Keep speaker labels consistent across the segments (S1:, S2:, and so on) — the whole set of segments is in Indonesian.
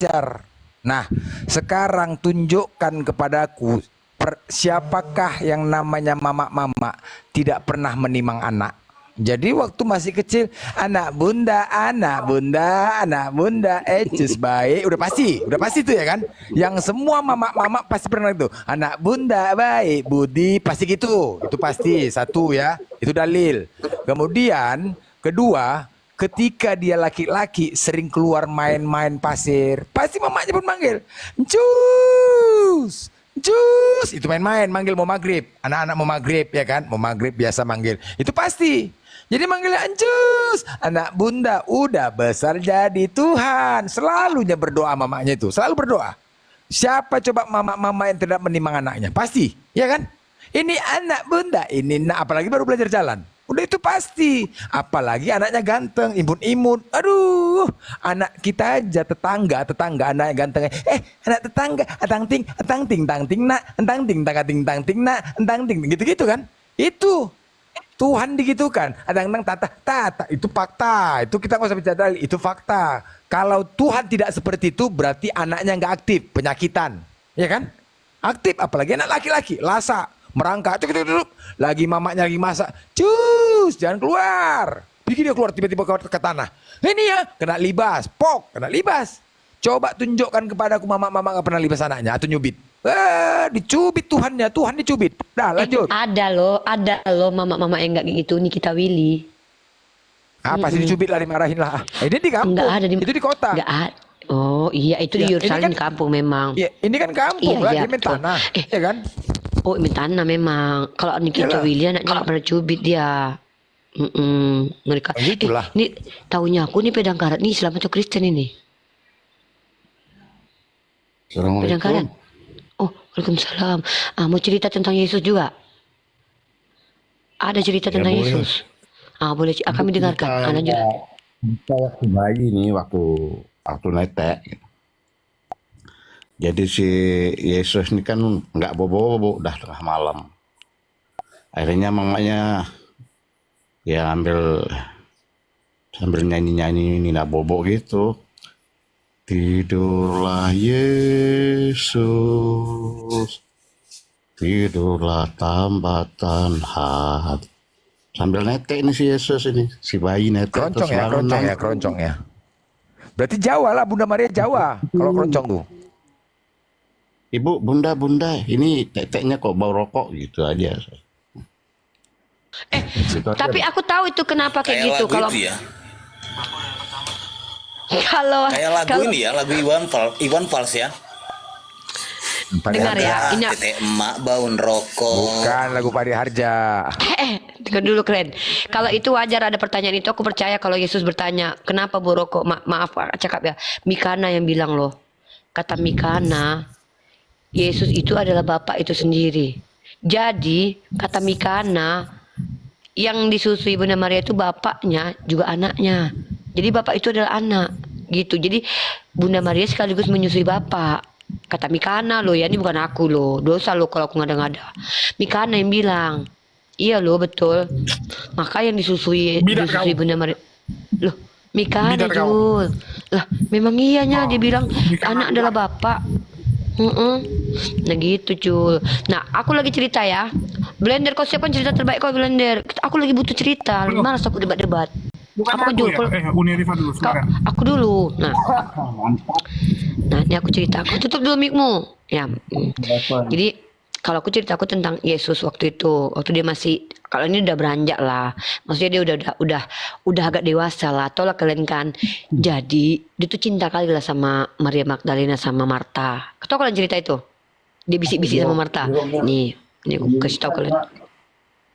S1: belajar. Nah, sekarang tunjukkan kepadaku siapakah yang namanya mama-mama tidak pernah menimang anak. Jadi waktu masih kecil, anak bunda, anak bunda, anak bunda, cus baik, udah pasti itu ya kan. Yang semua mama-mama pasti pernah itu, anak bunda baik, budi pasti gitu, itu pasti satu ya, itu dalil. Kemudian kedua, ketika dia laki-laki sering keluar main-main pasir, pasti mamanya pun manggil, cus. Jus, itu main-main, manggil mau maghrib. Anak-anak mau maghrib ya kan, mau maghrib biasa manggil. Itu pasti. Jadi manggilnya Anjus, anak bunda udah besar jadi Tuhan. Selalunya berdoa mamanya itu, selalu berdoa. Siapa coba mama-mama yang tidak menimang anaknya? Pasti, ya kan? Ini anak bunda, ini apalagi baru belajar jalan. Udah itu pasti. Apalagi anaknya ganteng, imun-imun. Aduh, anak kita aja tetangga anaknya ganteng. Anak tetangga, atang ting nak, entang ting nak, entang ting gitu-gitu kan? Itu Tuhan digitukan. Adang-adang tata, itu fakta. Itu kita nggak usah bicara dalil, itu fakta. Kalau Tuhan tidak seperti itu, berarti anaknya nggak aktif, penyakitan, ya kan? Aktif, apalagi anak laki-laki, lasa, merangkak, cuk, lagi mamanya lagi masak, cus, jangan keluar. Bikin dia keluar tiba-tiba ke tanah. Ini ya, kena libas, kena libas. Coba tunjukkan kepadaku mama-mama nggak pernah libas anaknya atau nyubit. Dicubit Tuhannya, Tuhan dicubit. Dah lanjut.
S2: Ada loh mama-mama yang nggak gitu, Nikita Willy.
S1: Pasti dicubit lah, dimarahin lah. Ini di kampung.
S2: Nggak ada
S1: itu di kota.
S2: Nggak ada. Oh iya, itu di Yerusalem kan, kampung memang.
S1: Iya, ini kan kampung lah, dia main tanah, ya kan?
S2: Oh, main tanah memang. Kalau Nikita Willy anaknya nggak pernah cubit dia. Mereka. Ini tahunya aku nih pedang karat nih Islam atau Kristen ini? Pedang karat. Oh, waalaikumsalam. Mau cerita tentang Yesus juga? Ada cerita tentang Yesus? Boleh. Kami dengarkan. Lanjut.
S3: Kita waktu bayi nih, waktu netek. Jadi si Yesus ini kan nggak bobo-bobo, udah tengah malam. Akhirnya mamanya ya sambil nyanyi-nyanyi Nina Bobo gitu. Tidurlah Yesus, tidurlah tambatan hati. Sambil netek ini si Yesus ini, si bayi netek.
S1: Keroncong ya. Berarti Jawa lah, Bunda Maria Jawa. Kalau keroncong tuh.
S3: Ibu, bunda, ini teteknya kok bau rokok gitu aja.
S2: Tapi aku tahu itu kenapa kayak gitu. Kalau
S4: ya.
S2: Kayak
S4: lagu ini ya, lagu Iwan Fals ya.
S2: Dengar ya, ini
S4: Tete emak baun rokok.
S1: Bukan lagu Pari Harja.
S2: Dengar dulu keren. Kalau itu wajar ada pertanyaan itu, aku percaya kalau Yesus bertanya, kenapa bu rokok? Maaf cakap ya, Mikana yang bilang loh. Kata Mikana, Yesus itu adalah Bapak itu sendiri. Jadi kata Mikana, yang disusui Bunda Maria itu bapaknya juga anaknya. Jadi bapak itu adalah anak gitu. Jadi Bunda Maria sekaligus menyusui bapak. Kata Mikana loh ya, ini bukan aku loh. Dosa loh kalau aku ngada-ngada. Mikana yang bilang, iya loh betul. Maka yang disusui Bunda Maria. Loh, Mikana Jul. Lah, memang iyanya dia bilang anak adalah bapak. Nah gitu Jul. Nah aku lagi cerita ya. Blender, kau siapkan cerita terbaik kau Blender. Aku lagi butuh cerita. Malas aku debat-debat.
S5: Bukan
S2: apa
S5: aku
S2: Jul?
S5: ya? Uni Rifa dulu sekarang.
S2: Aku dulu. Nah ini aku cerita. Aku tutup dulu mic-mu. Ya. Jadi kalau aku cerita aku tentang Yesus waktu itu, waktu dia masih, kalau ini udah beranjak lah, maksudnya dia udah agak dewasa lah, tau lah kalian kan. Jadi dia tuh cinta kali lah sama Maria Magdalena sama Marta. Tau kalian cerita itu? Dia bisik-bisik sama Marta. Nih aku kasih tau kalian.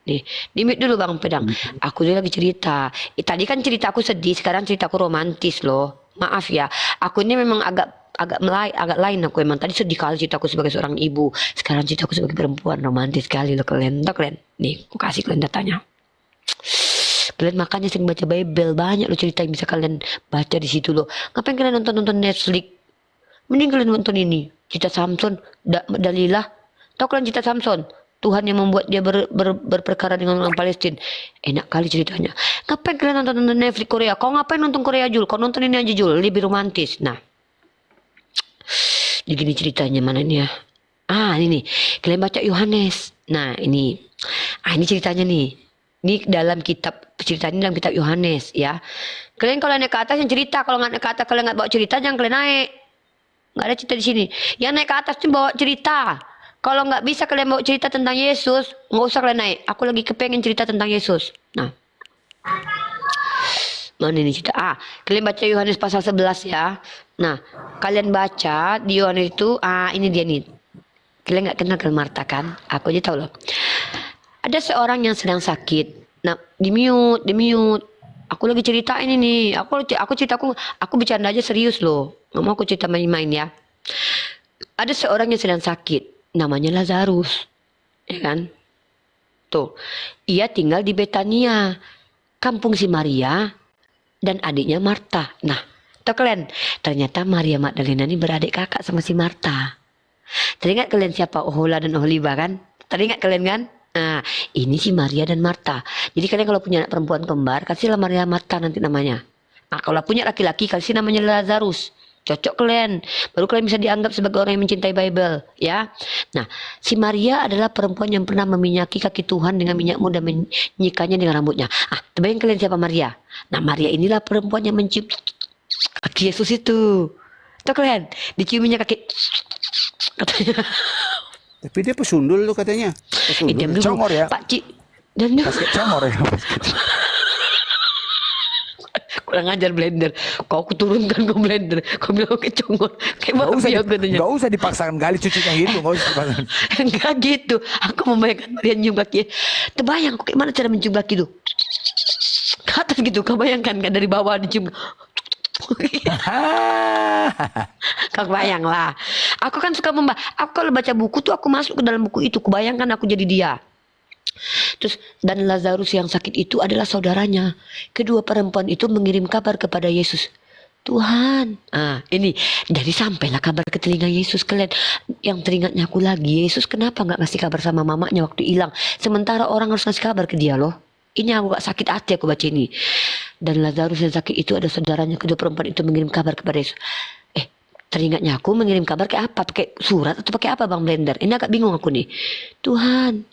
S2: Nih, dimit dulu Bang Pedang. Aku dulu lagi cerita. Tadi kan cerita aku sedih, sekarang cerita aku romantis loh. Maaf ya, aku ini memang agak lain aku emang. Tadi sedih kali ceritaku sebagai seorang ibu, sekarang ceritaku sebagai perempuan romantis sekali loh kalian. Kalian nih aku kasih kalian datanya. Kalian makanya sering baca Bible, banyak loh cerita yang bisa kalian baca di situ loh. Ngapain kalian nonton Netflix? Mending kalian nonton ini cerita Samson, Dalilah. Tahu kalian cerita Samson? Tuhan yang membuat dia berperkara dengan orang Palestina. Enak kali ceritanya. Ngapain kalian nonton Netflix Korea? Kau ngapain nonton Korea Jul? Kau nonton ini aja Jul, lebih romantis. Nah Gini ceritanya, mana ini ya? Ini nih. Kalian baca Yohanes. Nah, ini. Ini ceritanya nih. Ini dalam kitab, ceritanya dalam kitab Yohanes ya. Kalian kalau naik ke atas yang cerita, kalau nggak naik ke atas, kalian nggak bawa cerita, jangan kalian naik. Nggak ada cerita di sini. Yang naik ke atas tuh bawa cerita. Kalau nggak bisa kalian bawa cerita tentang Yesus, nggak usah kalian naik. Aku lagi kepengen cerita tentang Yesus. Nah, mana ini cerita? Kalian baca Yohanes pasal 11 ya. Nah, kalian baca di Yohanes itu, ini dia nih. Kalian nggak kenal Marta kan? Aku aja tahu loh. Ada seorang yang sedang sakit. Nah, di mute. Aku lagi cerita ini nih. Aku cerita aku bercanda aja serius loh. Nggak mau aku cerita main-main ya. Ada seorang yang sedang sakit. Namanya Lazarus. Ya kan? Tuh. Ia tinggal di Betania. Kampung si Maria dan adiknya Marta. Nah, tahu kalian? Ternyata Maria Magdalena ini beradik kakak sama si Marta. Teringat kalian siapa Ohola dan Oholiba kan? Teringat kalian kan? Nah, ini si Maria dan Marta. Jadi kalian kalau punya anak perempuan kembar, kasihlah Maria Marta nanti namanya. Nah, kalau punya laki-laki, kasih namanya Lazarus. Cocok kalian. Baru kalian bisa dianggap sebagai orang yang mencintai Bible. Ya. Nah, si Maria adalah perempuan yang pernah meminyaki kaki Tuhan dengan minyak dan menyikanya dengan rambutnya. Terbayang kalian siapa Maria? Nah, Maria inilah perempuan yang mencium kaki Yesus itu. Tahu kalian? Diciuminya kaki. Katanya.
S3: Tapi dia pesundul tuh katanya.
S2: Diam dulu.
S1: Congor ya.
S2: Pak Ci. Diam dulu.
S1: Basket congor ya.
S2: Kurang ajar blender. Kau aku turunkan ke blender. Kau bilang ke congor. Kayak babi aku katanya.
S1: Gak usah dipaksakan kali cucinya gitu. Gak usah dipaksakan.
S2: Enggak gitu. Aku membayangkan Maria nyium kaki. Terbayang kok gimana cara mencium kaki itu. Ke atas gitu. Kau bayangkan kan dari bawah dicium. Kau bayang lah. Aku kan suka aku kalau baca buku tuh aku masuk ke dalam buku itu. Kubayangkan aku jadi dia. Terus dan Lazarus yang sakit itu adalah saudaranya. Kedua perempuan itu mengirim kabar kepada Yesus. Tuhan, ini jadi sampailah kabar ke telinga Yesus kalian. Yang teringatnya aku lagi, Yesus kenapa nggak ngasih kabar sama mamanya waktu hilang? Sementara orang harus ngasih kabar ke dia loh. Ini aku gak sakit hati aku baca ini. Dan Lazarus yang sakit itu ada saudaranya. Kedua perempuan itu mengirim kabar kepada Yesus. Teringatnya aku mengirim kabar kayak apa? Pakai surat atau pakai apa Bang Blender? Ini agak bingung aku nih. Tuhan,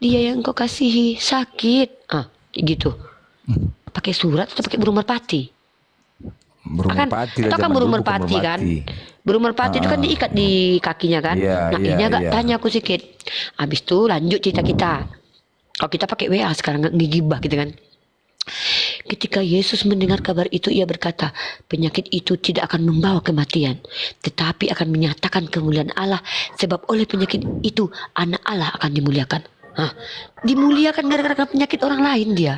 S2: dia yang kau kasihi sakit. Gitu. Pakai surat atau pakai burung merpati?
S1: Burung merpati lah.
S2: Itu kan burung merpati kan? Burung merpati itu kan diikat di kakinya kan? Ini agak tanya aku sedikit. Habis itu lanjut cerita kita. Kalau kita pakai WA sekarang ngigibah gitu kan. Ketika Yesus mendengar kabar itu, ia berkata, penyakit itu tidak akan membawa kematian, tetapi akan menyatakan kemuliaan Allah, sebab oleh penyakit itu anak Allah akan dimuliakan. Dimuliakan gara-gara penyakit orang lain dia.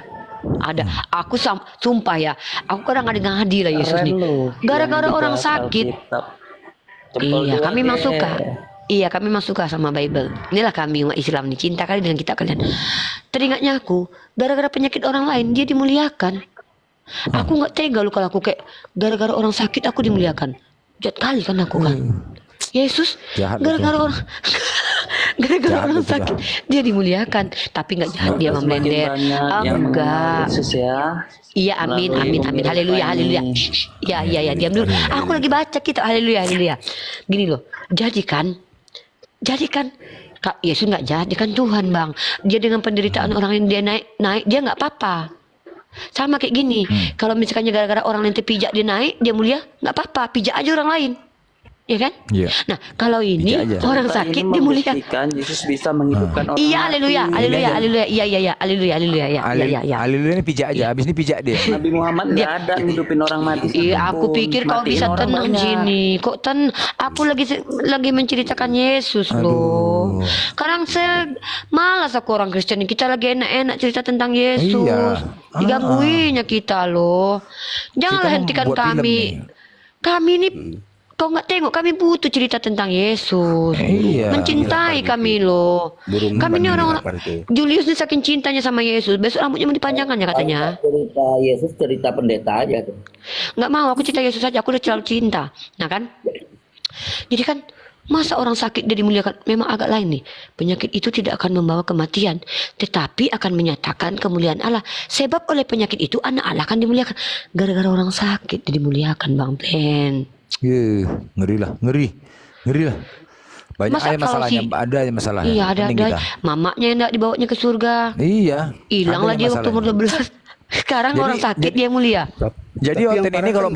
S2: Ada, aku sumpah ya, aku kadang ada ngadi lah Yesus nih. Gara-gara orang sakit. Iya, kami memang suka. Iya, kami memang suka sama Bible. Inilah kami umat Islam nih, cinta kali dengan kita kalian. Teringatnya aku, gara-gara penyakit orang lain dia dimuliakan. Aku nggak tega lu kalau aku kayak gara-gara orang sakit aku dimuliakan. Jahat kali kan aku kan. Yesus gara-gara orang gara-gara orang sakit dia dimuliakan, tapi nggak jahat dia memblender. Enggak. Iya, amin, amin, amin. Haleluya, haleluya. Ya, diam dulu. Aku lagi baca kita, haleluya, haleluya. Gini loh, jadi kan Kak Yesus nggak jahat, dia kan Tuhan Bang. Dia dengan penderitaan orang yang dia naik dia nggak apa-apa. Sama kayak gini, kalau misalnya gara-gara orang lain pijak dia naik, dia mulia, nggak apa-apa, pijak aja orang lain. Ya kan? Iya. Nah, kalau ini orang sakit dimuliakan.
S5: Yesus bisa menghidupkan orang.
S2: Iya, haleluya, haleluya, haleluya. Iya, haleluya, haleluya, ya.
S1: Haleluya ini pijak aja, habis ini pijak dia.
S5: Nabi Muhammad nggak ada ngidupin orang mati.
S2: Iya, aku pikir kau bisa tenang sini. Kok aku lagi menceritakan Yesus loh. Sekarang malas aku orang Kristen. Kita lagi enak-enak cerita tentang Yesus.
S1: Iya.
S2: Digangguinnya kita loh. Janganlah hentikan kami. Kami ini kau nggak tengok kami butuh cerita tentang Yesus. Mencintai kami loh. Kami ini orang Julius ini saking cintanya sama Yesus. Besok rambutnya mau dipanjangkan ya katanya.
S5: Cerita Yesus cerita pendeta aja tuh.
S2: Nggak mau, aku cerita Yesus aja. Aku udah terlalu cinta. Nah kan? Jadi kan masa orang sakit dia dimuliakan? Memang agak lain nih. Penyakit itu tidak akan membawa kematian, tetapi akan menyatakan kemuliaan Allah. Sebab oleh penyakit itu anak Allah akan dimuliakan. Gara-gara orang sakit dia dimuliakan Bang Pen.
S1: Ngeri lah, ngeri Ngeri lah. Banyak
S2: Masa
S1: aja
S2: kalau
S1: masalahnya,
S2: si-
S1: ada aja masalahnya.
S2: Iya ada
S1: Mending kita.
S2: Mamanya yang enggak dibawanya ke surga.
S1: Iya.
S2: Hilanglah
S1: ada
S2: dia
S1: yang
S2: waktu umur
S1: masalahnya.
S2: 12. Sekarang
S1: Jadi-
S2: orang sakit
S1: jadi-
S2: dia mulia.
S1: Jadi
S3: Tapi yang
S1: Oten ini
S3: parah
S1: kalau
S3: kan-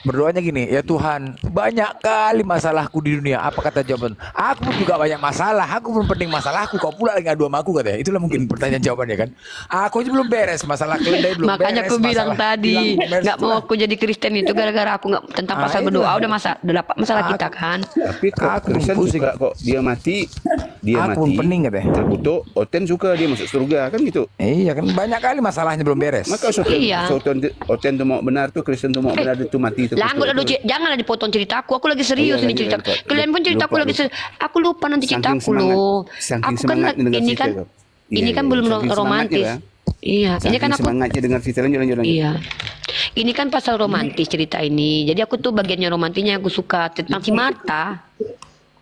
S1: berdoanya gini, ya Tuhan, banyak kali masalahku di dunia. Apa kata jawaban? Aku juga banyak masalah. Aku belum penting masalahku. Kau pula lagi ngadu sama aku katanya. Itulah mungkin pertanyaan jawabannya kan. Aku aja belum beres masalah keledai belum
S2: Makanya
S1: beres.
S2: aku bilang
S1: masalah
S2: tadi
S1: hilang belum beres.
S2: nggak mau aku jadi Kristen itu gara-gara aku nggak tentang pasal
S1: itulah.
S2: berdoa udah dapat masalah kita kan.
S3: Tapi kok
S1: Aku
S3: Kristen
S1: pusing.
S3: suka kok dia mati,
S1: Aku
S3: mati.
S1: pening katanya.
S3: Terkutuk, Oten suka dia masuk surga kan gitu.
S1: Iya kan banyak kali masalahnya belum beres.
S3: Maka
S2: Iya.
S3: Oten tuh mau benar tuh, Kristen tuh mau benar itu mati itu.
S2: Langgut aduh janganlah dipotong ceritaku. Aku lagi serius
S3: Iya,
S2: ini cerita.
S3: lanjut.
S2: Kalian pun ceritaku
S3: Lupa,
S2: lagi serius. Aku lupa nanti
S3: Saking
S2: ceritaku
S3: semangat-
S2: loh.
S3: saking
S2: Aku kan
S3: semangatnya dengar
S2: ini
S3: cerita
S2: kan
S3: kau.
S2: ini
S3: Iya,
S2: kan
S3: iya,
S2: belum
S3: saking semangatnya,
S2: romantis.
S3: Bang.
S2: Iya, ini
S3: Saking
S2: kan aku
S3: semangatnya dengar cerita lanjut.
S2: iya. Ini kan pasal romantis cerita ini. Jadi aku tuh bagiannya romantisnya aku suka tentang si Marta.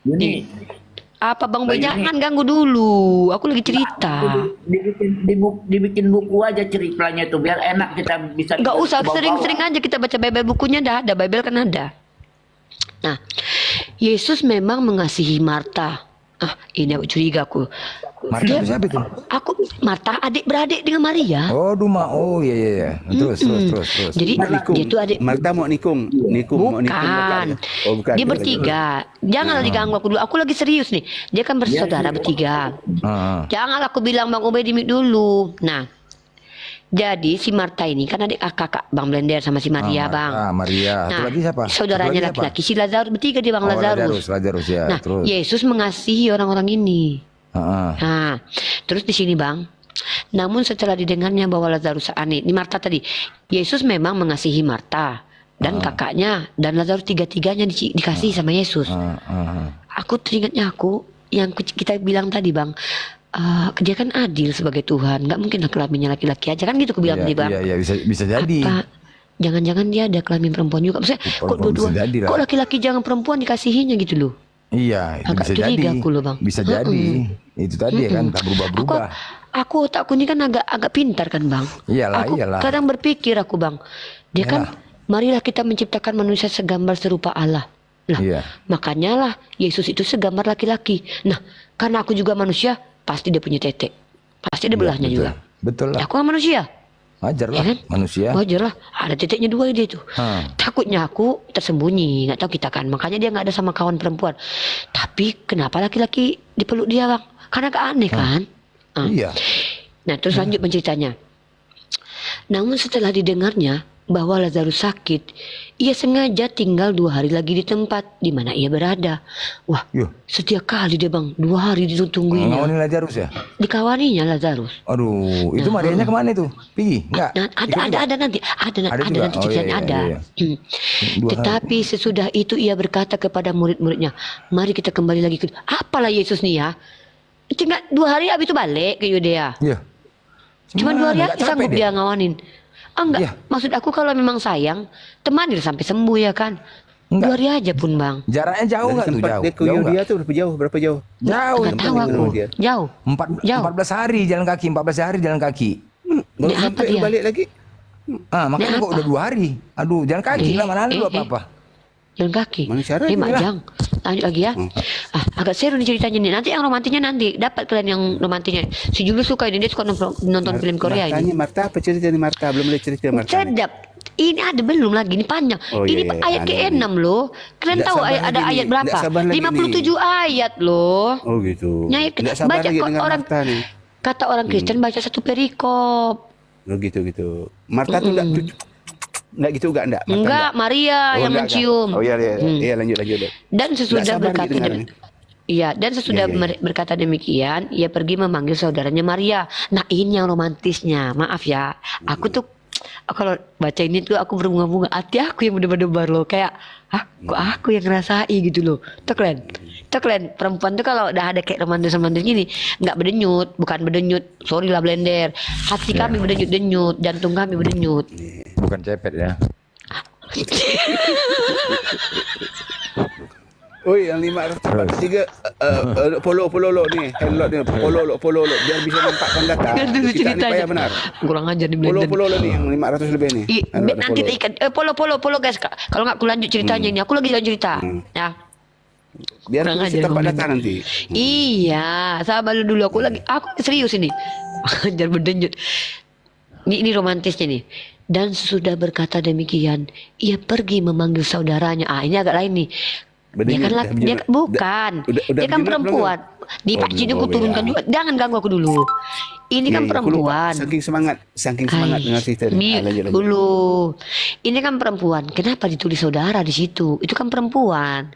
S5: Ini
S2: Apa Bang Boy jangan ganggu dulu. Aku lagi cerita.
S5: dibikin buku aja ceritanya itu biar enak kita bisa.
S2: Nggak usah
S5: bawa-bawa.
S2: sering-sering aja kita baca Bible, bukunya dah ada, Bible kan ada. Nah, Yesus memang mengasihi Marta. Ini aku curiga aku.
S1: Marta itu siapa itu?
S2: Aku Marta adik beradik dengan Maria.
S1: Oh Duma. Oh iya. Terus.
S2: Jadi
S3: Nikung.
S2: dia tuh adik.
S3: Marta mau nikung, mau nikung.
S2: Bukan.
S3: Oh, bukan.
S2: Dia bertiga. Janganlah diganggu aku dulu. Aku lagi serius nih. Dia kan bersaudara bertiga.
S1: Ah.
S2: Janganlah aku bilang Bang Ubay dimik dulu. Nah, jadi si Marta ini kan adik kakak Bang Blender sama si Maria, Bang.
S1: Maria. Satu
S2: Nah,
S1: lagi siapa?
S2: saudaranya
S1: Satu lagi
S2: laki-laki si Lazarus, bertiga dia Bang
S1: Oh,
S2: Lazarus.
S1: Lazarus ya.
S2: Nah,
S1: Terus.
S2: Yesus mengasihi orang-orang ini.
S1: Heeh.
S2: Nah, terus di sini Bang. Namun setelah didengarnya bahwa Lazarus ini Marta tadi, Yesus memang mengasihi Marta dan kakaknya dan Lazarus tiga-tiganya dikasihi sama Yesus. Aku teringatnya yang kita bilang tadi Bang. Dia kan adil sebagai Tuhan, nggak mungkin kelaminnya laki-laki aja kan gitu aku bilang tadi Bang.
S1: Iya, bisa jadi.
S2: Apa jangan-jangan dia ada kelamin perempuan juga? Maksudnya kok
S1: Perempuan
S2: dua-dua,
S1: bisa jadi lah.
S2: kok laki-laki jangan perempuan dikasihinya gitu loh?
S1: Iya, itu
S2: Agak
S1: bisa
S2: curiga
S1: jadi.
S2: aku loh, Bang.
S1: Bisa jadi. Itu tadi ya kan, tak berubah-berubah.
S2: Aku otakku ini kan agak pintar kan Bang.
S1: Iyalah,
S2: Aku
S1: iyalah.
S2: kadang berpikir aku Bang, dia kan marilah kita menciptakan manusia segambar serupa Allah. Lah,
S1: Iya.
S2: makanya lah Yesus itu segambar laki-laki. Nah, karena aku juga manusia, pasti dia punya tetek. Pasti ada belahnya
S1: betul.
S2: juga.
S1: Betul lah.
S2: Aku kan manusia.
S1: Wajar
S2: Ya
S1: lah
S2: kan?
S1: manusia.
S2: Wajar lah, ada titiknya dua dia tuh. Takutnya aku tersembunyi, nggak tahu kita kan. Makanya dia nggak ada sama kawan perempuan. Tapi kenapa laki-laki dipeluk dia Bang? Karena agak aneh kan?
S1: Iya.
S2: Nah terus lanjut penceritanya. Namun setelah didengarnya bahwa Lazarus sakit, ia sengaja tinggal 2 hari lagi di tempat di mana ia berada. Wah,
S1: Yuh.
S2: setiap kali dia Bang, 2 hari ditungguinnya.
S1: Ngawanin Lazarus ya?
S2: Dikawaninya Lazarus.
S1: Aduh, itu Marianya kemana itu? Pergi? Enggak?
S2: Nah, ada nanti, ada
S1: juga?
S2: nanti
S1: Oh,
S2: ceritanya
S1: iya,
S2: ada.
S1: iya. 2 hari.
S2: Tetapi sesudah itu ia berkata kepada murid-muridnya, mari kita kembali lagi ke. Apalah Yesus nih ya? Tinggal 2 hari habis itu balik ke Yudea.
S1: Iya.
S2: Cuma 2 hari
S1: nggak
S2: aja sanggup
S1: capek
S2: dia ngawanin. Enggak,
S1: Iya.
S2: maksud aku kalau memang sayang, temani sampai sembuh ya kan. 2 hari aja pun Bang.
S1: Jaraknya jauh
S3: Dari
S1: nggak tuh?
S3: tempat
S1: Jauh.
S3: dia ke
S1: Jauh
S3: Yudea
S1: nggak?
S3: tuh berapa jauh?
S1: Jauh.
S2: Nggak tahu aku.
S3: Dia.
S2: Jauh.
S1: 14 hari jalan kaki, 14 hari jalan kaki.
S3: Baru
S2: Naik apa
S3: sampai
S2: dia?
S3: balik lagi.
S1: Makanya
S2: Naik
S1: kok
S2: apa?
S1: udah 2 hari. Aduh, jalan kaki lah mana ada
S2: eh.
S1: apa-apa.
S2: Jalan kaki.
S3: Manusia rajin
S2: Mak
S3: lah.
S2: Jang. Lanjut lagi ya. Agak seru nih ceritanya nih. Nanti yang romantisnya nanti dapat kalian yang romantisnya. Si Julius suka ini, dia suka nonton film Korea ini.
S3: Marta apa cerita nih Marta? Belum lihat cerita Marta. nih.
S2: Sedap. Ini ada belum lagi, ini panjang.
S3: Oh,
S2: Ini
S3: iya, iya,
S2: ayat
S3: ada
S2: ke-6 loh. Kalian
S3: Nggak
S2: tahu
S3: sabar
S2: ada
S3: lagi nih.
S2: ayat berapa?
S3: Nggak sabar lagi
S2: 57 ayat loh.
S3: Oh gitu.
S2: Nyai,
S3: Nggak sabar
S2: baca
S3: lagi
S2: kok
S3: dengan
S2: orang
S3: Marta nih.
S2: kata orang Kristen baca satu perikop.
S3: Oh gitu. Marta tuh enggak gitu enggak? Marta
S2: Enggak, Maria yang
S3: enggak.
S2: mencium.
S3: Oh iya. Iya lanjut.
S2: Dan sesudah
S3: Nggak sabar
S2: berkata
S3: gitu dengarnya.
S2: Iya, dan sesudah
S3: Iya, iya.
S2: berkata demikian, ia pergi memanggil saudaranya Maria. Nah, ini yang romantisnya. Maaf ya, aku tuh kalau baca ini tuh aku berbunga-bunga. Hati aku yang berdebar-debar loh, kayak, kok aku yang ngerasain gitu loh. Tuh kalian, perempuan tuh kalau udah ada kayak romantis-romantis gini, nggak berdenyut, bukan berdenyut. Sorry lah Blender. Hati kami berdenyut-denyut, jantung kami berdenyut.
S1: Bukan cepet ya.
S3: Oh yang 543 polo nih. Hello nih. Polo biar bisa nampakkan data.
S2: Dengar dulu
S3: Kita ni
S2: ceritanya.
S3: payah benar.
S2: Kurang ajar di Blender.
S3: Polo nih yang 500 lebih nih. Hello, ada
S2: Nanti
S3: polo.
S2: ikan polo guys. Kalau nggak aku lanjut ceritanya ini, aku lagi lanjut cerita. Ya.
S3: Biar
S2: Kurang
S3: aku kasih
S2: ajar
S3: tempat
S2: kamu.
S3: data nanti.
S2: Iya, sabar dulu aku serius ini. Jangan berdenyut. Ini romantisnya nih. Dan sesudah berkata demikian, ia pergi memanggil saudaranya. Ah, ini agak lain nih. Dia
S3: Berdenyut,
S2: kan
S3: dah menjenuh.
S2: bukan.
S3: Udah
S2: Dia kan
S3: menjenuh
S2: perempuan. Di
S3: Oh,
S2: Pak Cini aku
S3: belum,
S2: turunkan
S3: ya.
S2: juga. Jangan ganggu aku dulu. Ini kan
S3: Iya, aku lupa.
S2: perempuan.
S3: Saking semangat dengar cerita ini. Lanjut.
S2: Dulu. Ini kan perempuan. Kenapa ditulis saudara di situ? Itu kan perempuan.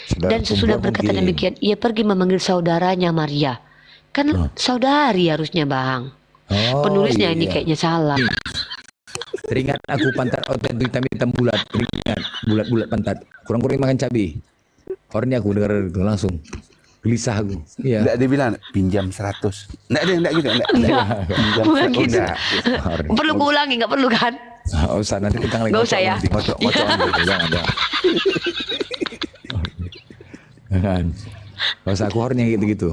S1: Saudara
S2: Dan sesudah
S1: perempuan
S2: berkata
S1: mungkin.
S2: demikian, ia pergi memanggil saudaranya Maria. Kan saudari harusnya, Bang.
S1: Oh,
S2: Penulisnya ini
S1: iya.
S2: kayaknya salah.
S1: Teringat aku pantat otot hitam bulat, teringat bulat-bulat pantat. Kurang-kurang makan cabai. Orangnya aku dengar itu langsung gelisah aku. Iya.
S3: Enggak dia bilang pinjam 100. Enggak gitu, enggak. Pinjam
S2: Bukan
S3: 100.
S2: gitu.
S1: Enggak.
S2: Perlu ku ulangi, nggak perlu kan?
S1: Nggak usah nanti kita lagi
S2: Nggak usah ya.
S1: ngocok jangan. Jangan. Nggak usah aku hornya gitu-gitu.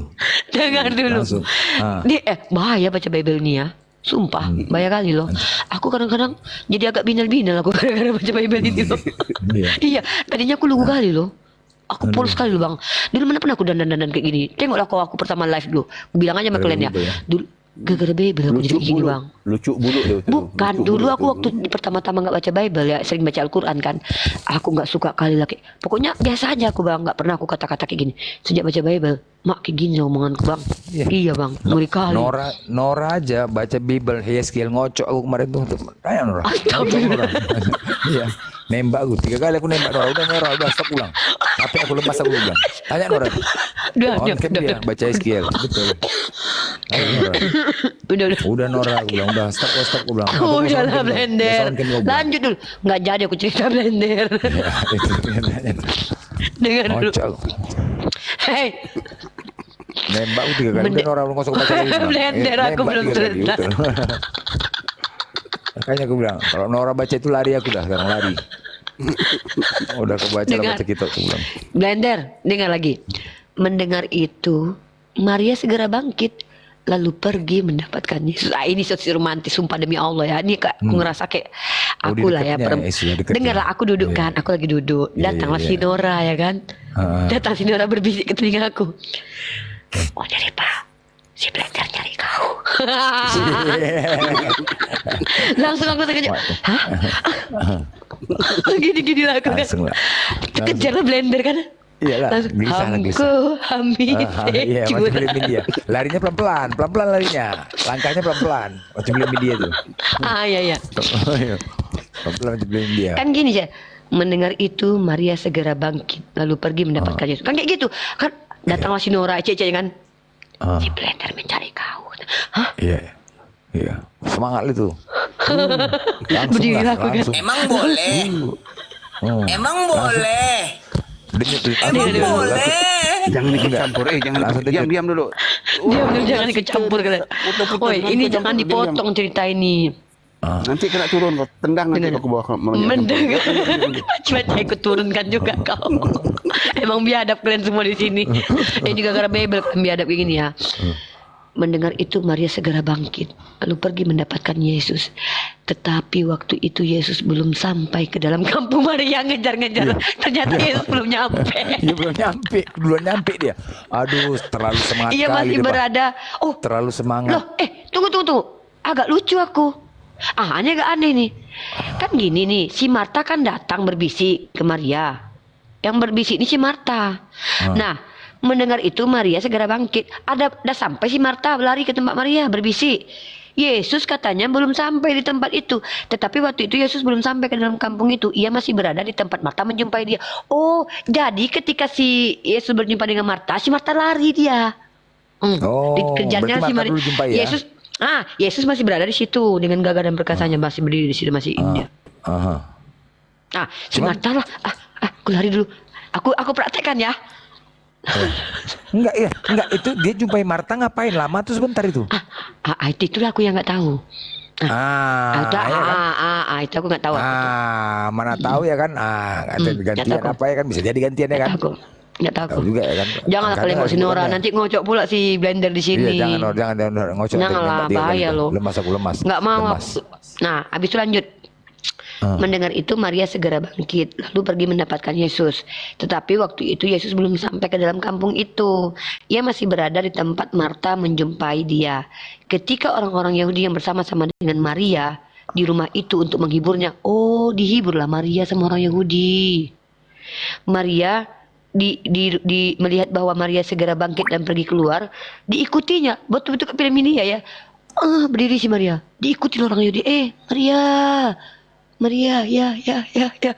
S2: Dengar dulu.
S1: Langsung. Ah.
S2: Bahaya baca Bible ini ya. Sumpah, bahaya kali loh. Aku kadang-kadang jadi agak binal-binal aku kadang-kadang baca Bible ini loh.
S1: Iya.
S2: Iya, tadinya aku lugu kali loh. Aku polos sekali loh, Bang. Dulu mana pernah aku dandan-dandan kayak gini. Tengoklah aku pertama live dulu. Aku bilang aja sama
S1: Gara-gara
S2: kalian ya.
S1: Bible ya?
S2: Dulu gara-gara Bible aku jadi kayak gini, Bang.
S3: Lucu bulu dia.
S2: Bukan, dulu aku waktu pertama-tama nggak baca Bible ya, sering baca Al-Quran kan. Aku nggak suka kali lagi. Pokoknya biasa aja aku, Bang. Nggak pernah aku kata-kata kayak gini. Sejak baca Bible, mak kayak gini omonganku, Bang.
S1: Iya.
S2: Iya, Bang. Ngeri kali.
S1: Nora aja baca Bible Yeskiel ngocok aku kemarin tuh. Tanya Nora.
S2: Astagfirullah.
S1: Iya. Nembak aku 3 kali aku nembak Nora. Udah stop pulang. Tapi aku lemas aku bilang. Tanya Nora.
S2: Udah,
S1: Kan dia baca Yeskiel. Betul. Tanya Nora.
S2: udah.
S1: Udah Nora aku bilang. Udah stop aku bilang.
S2: Udah lah blender.
S1: Lanjut.
S2: Lanjut dulu. Nggak jadi aku cerita blender.
S1: Ya, itu tanya.
S2: Dengar dulu.
S1: Ngocok.
S2: Hei,
S1: Nembak aku 3 kali. Udah Nora lu ngosok baca lagi.
S2: Blender, aku belum selesai.
S1: Makanya aku bilang, kalau Nora baca itu lari aku dah, sekarang lari. Udah aku baca
S2: Dengar.
S1: kita aku bilang.
S2: Blender, dengar lagi. Mendengar itu, Maria segera bangkit lalu pergi mendapatkan Yesus. Ini sosial romantis, sumpah demi Allah ya. Ini kak, aku ngerasa kayak
S1: Oh,
S2: aku
S1: di
S2: lah ya.
S1: dekatnya, Yesus ya, dekatnya.
S2: Dengarlah, aku duduk
S1: Iya.
S2: kan, aku lagi duduk.
S1: Iya,
S2: Datanglah
S1: iya,
S2: si
S1: iya.
S2: Nora ya kan.
S1: Ah.
S2: Datang si Nora berbisik ke telinga aku. Oh jadi Pak, si Blender nyari kau. Langsung aku terkejut. Hah? Gini-gini lah aku kan.
S1: Langsung lah.
S2: Kejar lah Blender kan.
S1: Iyalah,
S2: Langsung,
S1: gelisah lah, gelisah.
S2: Hamku hamid
S1: Iya, macam film India. Larinya pelan-pelan larinya. Langkahnya pelan-pelan. Macam film India tuh.
S2: Iya.
S1: Pelan-pelan macam film India.
S2: Kan gini ya. Mendengar itu Maria segera bangkit lalu pergi mendapatkan Yesus. Kan kayak gitu. Kan datanglah si Nora Ece kan.
S1: Ah,
S2: Si Blender mencari kau. Hah?
S1: iya. Iya. Semangat itu.
S2: Berdiri
S1: lah,
S2: aku kan.
S1: langsung.
S4: Emang boleh?
S1: Hmm.
S4: Emang boleh?
S1: Denyut.
S4: Emang boleh?
S3: Jangan ikut campur, jangan
S1: Langsung
S3: diam dulu.
S2: Diam, jangan ikut campur kata. Woi, ini jangan dipotong cerita ini.
S3: Nanti kena turun, kau tendang nanti aku bawa ke
S2: Mendengar. Cuma ikut turunkan juga kau. Emang biadab kalian semua di sini. Ini juga gara Bible kan biadab kayak gini ya. Mendengar itu Maria segera bangkit lalu pergi mendapatkan Yesus. Tetapi waktu itu Yesus belum sampai ke dalam kampung. Maria ngejar-ngejar. Ternyata Yesus belum nyampe.
S1: Iya belum nyampe, duluan nyampe dia. Aduh, terlalu semangat
S2: Ia
S1: kali
S2: masih
S1: dia, Pak.
S2: berada. Oh,
S1: Terlalu semangat.
S2: loh, tunggu. Agak lucu aku. Ini agak aneh nih. Kan gini nih, si Marta kan datang berbisik ke Maria. Yang berbisik ini si Marta. Nah, mendengar itu Maria segera bangkit. Udah sampai si Marta lari ke tempat Maria berbisik. Yesus katanya belum sampai di tempat itu. Tetapi waktu itu Yesus belum sampai ke dalam kampung itu. Ia masih berada di tempat Marta menjumpai dia. Oh, jadi ketika si Yesus berjumpa dengan Marta, si Marta lari dia.
S1: Oh,
S2: Kerjanya
S1: berarti
S2: si
S1: Marta
S2: Maria.
S1: dulu jumpai ya?
S2: Yesus masih berada di situ dengan gagah dan perkasanya, masih berdiri di situ, masih India.
S1: Aha.
S2: Si Marta lah. Aku lari dulu. Aku praktekkan ya.
S1: Enggak, itu dia jumpai Marta ngapain lama tuh sebentar itu.
S2: Itulah aku yang nggak tahu. Itu aku nggak tahu.
S1: Mana tahu ya kan. Gantian
S2: nggak tahu.
S1: apa ya kan, bisa jadi gantian ya kan.
S2: Nggak tahu.
S1: Tahu juga ya kan.
S2: Janganlah kalian ngocok si Nora, nanti ngocok pula si Blender di sini.
S1: Iya, jangan ngocok.
S2: Janganlah, bahaya loh.
S1: Lemas aku lemas.
S2: Nggak mau.
S1: Lemas.
S2: Nah, habis itu lanjut. Mendengar itu Maria segera bangkit lalu pergi mendapatkan Yesus. Tetapi waktu itu Yesus belum sampai ke dalam kampung itu. Ia masih berada di tempat Marta menjumpai dia. Ketika orang-orang Yahudi yang bersama-sama dengan Maria di rumah itu untuk menghiburnya. Oh, dihiburlah Maria sama orang Yahudi. Maria melihat bahwa Maria segera bangkit dan pergi keluar, diikutinya. Betul-betul film ini ya. Berdiri si Maria, diikuti orang Yahudi. Maria, ya, gitu.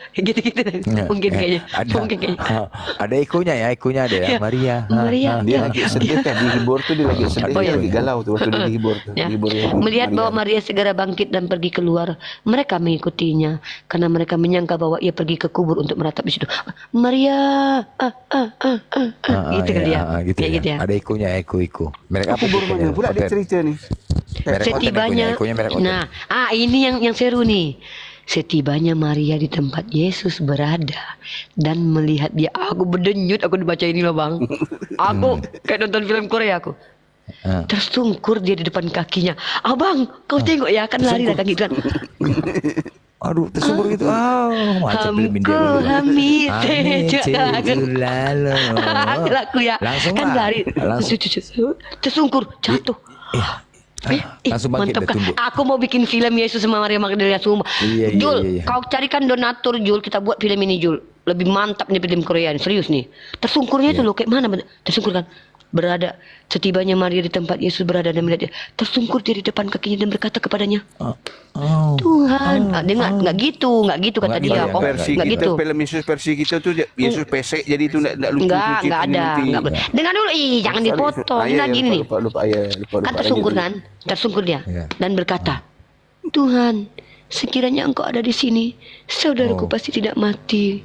S2: Mungkin kayaknya.
S1: Ada ikunya ada ya.
S2: Ya.
S1: Maria.
S2: Maria.
S3: Dia lagi sedih kan dihibur tuh, dia lagi sedih,
S2: Oh, iya.
S3: lagi galau tuh waktu dia dihibur tuh.
S2: Ya.
S3: Dihibur ya.
S2: Melihat bahwa Maria segera bangkit dan pergi keluar, mereka mengikutinya karena mereka menyangka bahwa ia pergi ke kubur untuk meratap di situ. Maria, gitu kan dia,
S1: Gitu
S2: kayak
S1: ya.
S2: gitu ya.
S1: Ada ikunya, iku. Mereka
S3: Kubur mana pula dia cerita nih.
S2: Setibanya, nah, ini yang seru nih. Setibanya Maria di tempat Yesus berada dan melihat dia, aku berdenyut, aku dibaca ini loh bang. Aku kayak nonton film Korea aku. Tersungkur dia di depan kakinya. Abang, kau tengok ya, kan lari lah kaki kan.
S1: Aduh, tersungkur gitu. Macam film India
S2: Hamku
S1: dulu.
S2: hamid
S1: Lalu.
S2: laku ya.
S1: Langsung
S2: Kan
S1: lah.
S2: lari.
S1: Langsung.
S2: Tersungkur, jatuh.
S1: Langsung bangkit
S2: mantap
S1: dah,
S2: kan?
S1: tumbuh.
S2: Aku mau bikin film Yesus sama Maria Magdalena sumpah.
S1: Iya,
S2: Jul,
S1: iya.
S2: kau carikan donatur Jul, kita buat film ini Jul. Lebih mantap nih film Korea ini, serius nih. Tersungkurnya itu loh kayak mana? Tersungkur kan? Berada setibanya Maria di tempat Yesus berada dan melihat dia, tersungkur dia di depan kakinya dan berkata kepadanya, Tuhan. Dia nggak gitu kata
S1: Nggak
S2: dia.
S1: gitu ya,
S2: Kok
S3: Versi
S2: nggak
S3: kita,
S2: gitu?
S3: film Yesus versi kita tuh Yesus pesek jadi itu enggak lucu.
S2: Nggak ada. Dengar dulu, jangan dipotong. Ini lagi nih.
S3: Lupa.
S2: Kan tersungkur kan? Tersungkur dia
S1: Iya.
S2: dan berkata, Tuhan, sekiranya engkau ada di sini, saudaraku pasti tidak mati.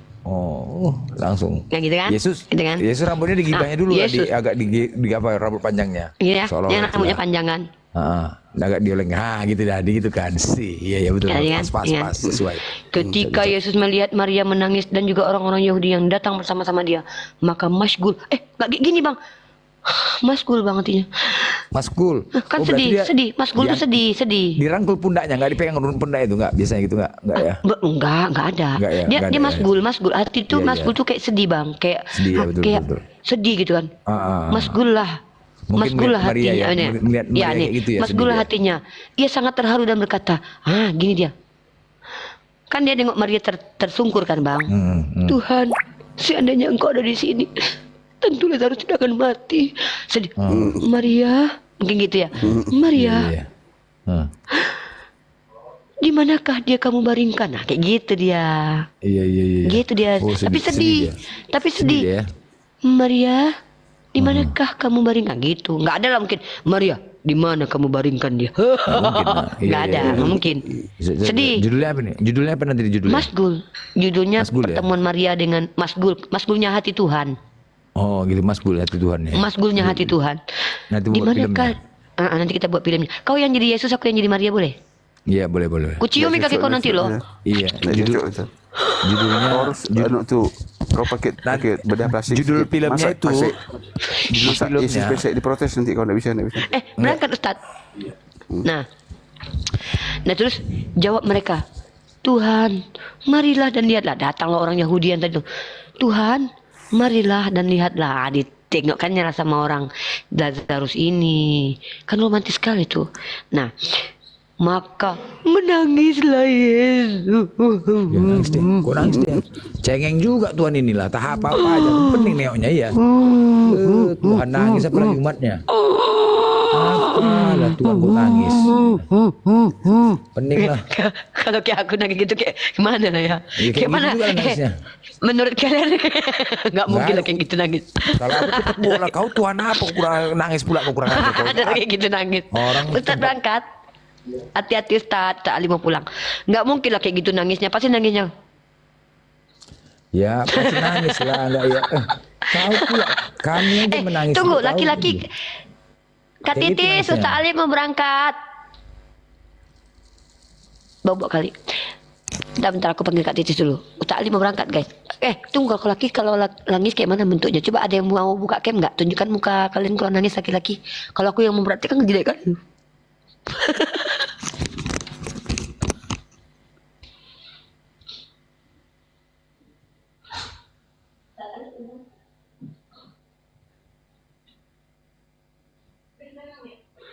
S1: Langsung.
S2: Ya gitu kan?
S1: Yesus,
S2: Gitu kan?
S1: Yesus rambutnya digibahnya dulu kan,
S2: Yesus.
S1: agak di apa rambut panjangnya.
S2: Iya,
S1: Seolah-olah
S2: yang rambutnya
S1: itu lah.
S2: panjangan.
S1: Agak dioleng, gitu dah, gitu kan. Iya betul,
S2: Ya,
S1: pas,
S2: iya.
S1: sesuai.
S2: Ketika Yesus melihat Maria menangis dan juga orang-orang Yahudi yang datang bersama-sama dia, maka masgul. Nggak gini bang, masgul banget ini.
S1: Maskul.
S2: Kan
S1: berarti dia-
S2: sedih. Masgul tuh sedih.
S1: Dirangkul pundaknya, nggak dipegang pundak itu, nggak biasanya gitu, nggak ya.
S2: Enggak ada.
S1: Nggak ya,
S2: Dia
S1: nggak
S2: dia
S1: ada
S2: masgul. Hati tuh
S1: Iya,
S2: masgul
S1: iya.
S2: tuh kayak sedih bang, kayak
S1: Sedih, ya, betul,
S2: kayak
S1: betul.
S2: sedih gitu kan. Masgul lah.
S1: Mungkin
S2: Masgul lah
S1: melihat Maria
S2: hatinya.
S1: ya, melihat Maria
S2: nih,
S1: kayak gitu ya,
S2: masgul lah
S1: sedih
S2: hatinya. Ia sangat terharu dan berkata, gini dia. Kan dia nengok Maria tersungkur kan bang. Tuhan, seandainya engkau ada di sini, tentulah harus tidak akan mati. Sedih. Maria, mungkin gitu ya. Maria,
S1: Iya.
S2: di manakah dia kamu baringkan? Nah, kayak gitu dia.
S1: Iya.
S2: Gitu dia.
S1: Oh,
S2: Tapi sedih.
S1: dia.
S2: Tapi
S1: Sedih
S2: sedih.
S1: dia.
S2: Maria, di manakah kamu baringkan? Gitu. Nggak ada lah mungkin. Maria, di mana kamu baringkan dia?
S1: Iya,
S2: Nggak ada, nggak mungkin. Sedih.
S1: Judulnya apa nih? Judulnya apa nanti judulnya?
S2: Masgul. Judulnya
S1: Masgul ya?
S2: pertemuan Maria dengan Masgul. Masgulnya hati Tuhan.
S1: Oh, gitu Masgul hati Tuhan ya.
S2: Masgulnya hati Tuhan.
S1: Nanti
S2: Di
S1: buat
S2: manakah? Nanti kita buat filmnya. Kau yang jadi Yesus, aku yang jadi Maria boleh?
S1: Iya, boleh.
S2: Ku ciumi kaki kau nanti loh.
S1: Iya, judulnya
S3: Harus anu tuh kau pakai bedah plastik.
S1: judul
S3: sikit.
S1: filmnya
S3: Masak
S1: itu-
S3: pesek.
S1: judul
S3: Masak
S1: filmnya-
S3: Yesus pesek diprotes nanti kau enggak bisa.
S2: Berangkat Ustaz. Nah terus jawab mereka, Tuhan, marilah dan lihatlah. Datanglah orang Yahudi yang tadi tuh. Tuhan, marilah dan lihatlah. Ditengokkannya lah sama orang Lazarus ini. Kan romantis sekali tuh. Nah, maka menangislah Yesus.
S1: Ya, nangis deh. Kok nangis deh? Cengeng juga Tuhan inilah. Tak apa-apa aja. Pening neoknya ya. Tuhan nangis apalagi umatnya. Apalah Tuhan kok nangis. Pening lah.
S2: Kalau kayak aku nangis gitu kayak gimana lah ya?
S1: Iya, kayak
S2: Kayak
S1: gitu juga nangisnya.
S2: Menurut kalian nggak mungkin lah kayak gitu nangis.
S1: Kalau aku tuh tepuk lah. Kau Tuhan apa kurang nangis pula kau kurang ajar. Kau.
S2: Ada kayak gitu nangis.
S1: Orang
S2: Ustaz berangkat. Hati-hati Ustaz, tak Ali mau pulang. Nggak mungkin lah kayak gitu nangisnya. Pasti nangisnya.
S1: Ya pasti nangis lah. Enggak ya. Kau pula. Kami aja menangis.
S2: Tunggu,
S1: Kau
S2: laki-laki.
S1: juga.
S2: Kak
S1: Kayak gitu
S2: Titis,
S1: nangisnya.
S2: Ustaz Ali mau berangkat. Bobok kali. Bentar aku panggil Kak Titis dulu. Ustaz Ali mau berangkat guys. Tunggu kalau laki kalau nangis kayak mana bentuknya? Coba ada yang mau buka cam nggak? Tunjukkan muka kalian kalau nangis laki-laki. Kalau aku yang memperhatikan jelek kan?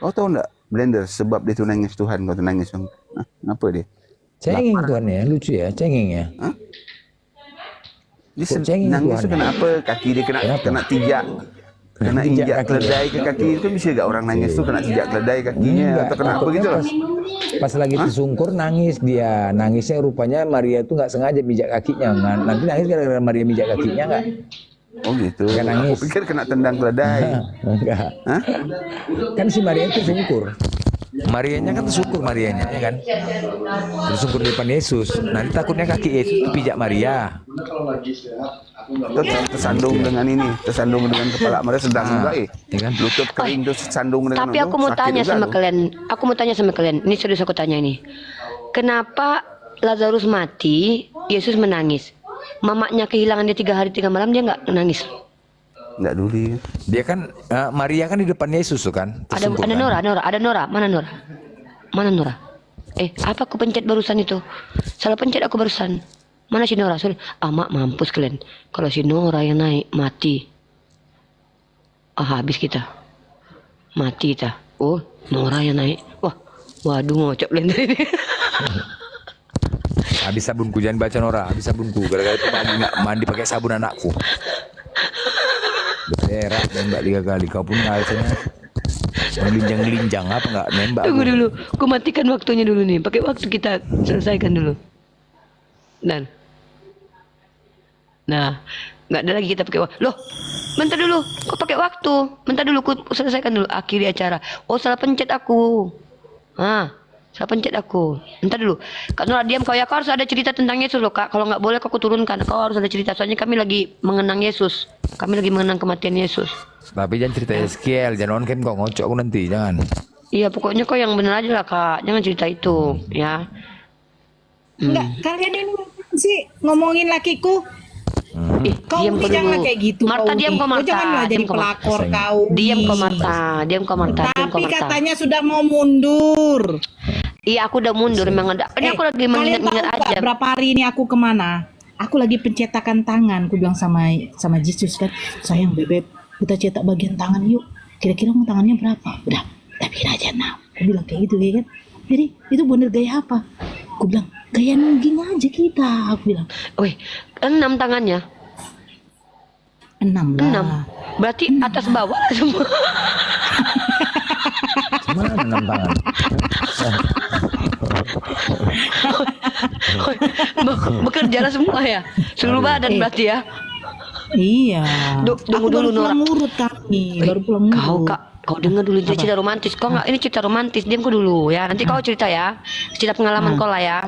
S3: Kau tahu enggak Blender sebab dia tuh nangis Tuhan, kau tuh nangis Bang. Hah? Kenapa dia?
S1: Cengeng Tuhan ya, lucu ya, cengeng ya.
S3: Dia
S1: Kok cengeng
S3: nangis
S1: Tuhan
S3: tuh
S1: ya?
S3: kenapa? Kaki dia kena
S1: Kenapa?
S3: kena tijak. Kena
S1: Tijak
S3: injak
S1: kaki.
S3: keledai ke kaki itu bisa gak orang nangis tuh kena tijak keledai kakinya
S1: Enggak,
S3: atau kenapa
S1: pokoknya
S3: gitu loh.
S1: Pas lagi tersungkur nangis dia. Nangisnya rupanya Maria itu nggak sengaja mijak kakinya. Nanti nangis gara-gara Maria mijak kakinya nggak?
S3: Oh gitu.
S1: Nggak nangis.
S3: Aku pikir kena tendang keledai.
S1: Enggak.
S3: Hah?
S1: Kan si Maria itu tersungkur. Marianya kan tersungkur Marianya ya kan. Tersungkur di depan Yesus. Nanti takutnya kaki Yesus itu pijak Maria.
S3: Tersandung dengan ini, tersandung dengan kepala Maria sedang juga
S1: ya kan?
S3: lutut kering tuh sandung dengan
S2: Tapi aku mau
S3: sakit
S2: tanya
S3: juga
S2: sama
S3: tuh.
S2: kalian. Aku mau tanya sama kalian. Ini serius aku tanya ini. Kenapa Lazarus mati, Yesus menangis? Mamaknya kehilangan dia 3 hari 3 malam, dia nggak nangis.
S3: Enggak dulu ya.
S1: Dia kan Maria kan di depan Yesus tuh kan.
S2: Ada
S1: tersungkur kan?
S2: ada Nora. Mana Nora? Apa aku pencet barusan itu? Salah pencet aku barusan. Mana si Nora? Sorry. Mak mampus kalian. Kalau si Nora yang naik mati. Habis kita. Mati kita. Oh, Nora yang naik. Waduh ngocok blender ini.
S1: Habis sabunku, jangan baca Nora. Habis sabunku. Gara-gara itu pagi nggak mandi pakai sabun anakku. Berat nembak 3 kali. Kau pun alasannya melinjang-linjang apa nggak nembak?
S2: Tunggu
S1: aku.
S2: dulu. Aku matikan waktunya dulu nih. Pakai waktu kita selesaikan dulu. Dan. Nah, nggak ada lagi kita pakai waktu. Loh, bentar dulu. Kok pakai waktu? Bentar dulu. Aku selesaikan dulu. Akhiri acara. Oh, salah pencet aku. Salah pencet aku. Bentar dulu. Kak Nora diam kau ya. Kau harus ada cerita tentang Yesus loh kak. Kalau nggak boleh kau turunkan. Kau harus ada cerita. Soalnya kami lagi mengenang Yesus. Kami lagi mengenang kematian Yesus.
S1: Tapi jangan cerita Ezekiel, jangan on cam kau ngocok aku nanti, jangan.
S2: Iya pokoknya kau yang benar aja lah kak. Jangan cerita itu. Ya.
S6: Enggak, kalian ini ngapain sih ngomongin lakiku? Kau
S2: Diam kau
S6: jangan
S2: dulu.
S6: kayak gitu.
S2: Marta
S6: kau
S2: diam
S6: Udi.
S2: kau Marta.
S6: Kau janganlah jadi
S2: Diam kau, Marta.
S6: pelakor kau.
S2: Diam
S6: Udi.
S2: kau Marta. Diam kau Marta. Diam kau
S6: Tapi
S2: Marta.
S6: katanya sudah mau mundur.
S2: Iya aku udah mundur memang ada. Ini aku lagi
S6: kalian tahu
S2: mengingat-ingat
S6: nggak
S2: aja.
S6: berapa hari ini aku kemana? Aku lagi pencetakan tangan. Aku bilang sama Jesus kan, sayang bebek, kita cetak bagian tangan yuk. Kira-kira mau tangannya berapa? Udah, tapi aja nah. Aku bilang kayak gitu ya kan. Jadi itu bener gaya apa? Aku bilang gaya nungging aja kita. Aku bilang
S2: Wih, 6 tangannya.
S6: 6 lah.
S2: 6. Berarti atas bawah semua.
S1: Mana 6 tangan?
S2: Bekerja lah semua ya. Seluruh badan berarti ya.
S6: Iya.
S2: Tunggu
S6: Aku
S2: dulu,
S6: baru pulang
S2: Nora.
S6: urut kami. Baru pulang urut.
S2: Kau kak, kau dengar dulu cerita romantis. Kau nggak ini cerita romantis. Diam kau dulu ya. Nanti kau cerita ya. Cerita pengalaman kau lah ya.